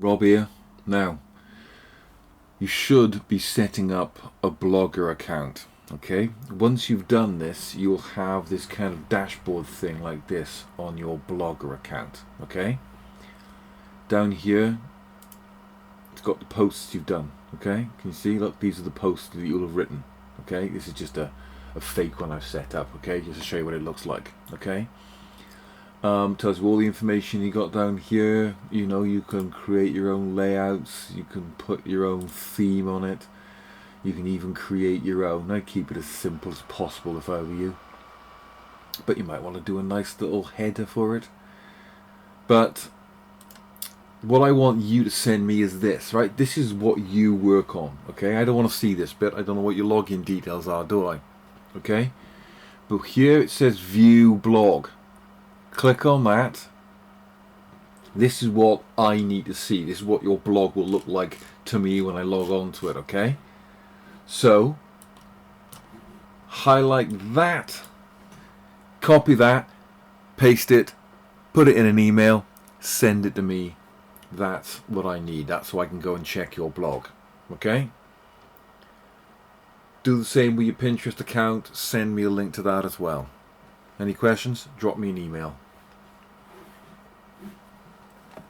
Rob here. Now, you should be setting up a Blogger account. Okay, once you've done this, you'll have this kind of dashboard thing like this on your Blogger account. Okay, down here, it's got the posts you've done. Okay, can you see? Look, these are the posts that you'll have written. Okay, this is just a fake one I've set up. Okay, just to show you what it looks like. Okay. Tells you all the information you got down here. You know, you can create your own layouts, you can put your own theme on it, you can even create your own. I keep it as simple as possible if I were you, but you might want to do a nice little header for it. But what I want you to send me is this, right? This is what you work on. Okay, I don't want to see this bit. I don't know what your login details are, do I? Okay, but here it says view blog. Click on that. This is what I need to see. This is what your blog will look like to me when I log on to it, okay? So, highlight that, copy that, paste it, put it in an email, send it to me. That's what I need. That's so I can go and check your blog, okay? Do the same with your Pinterest account. Send me a link to that as well. Any questions? Drop me an email.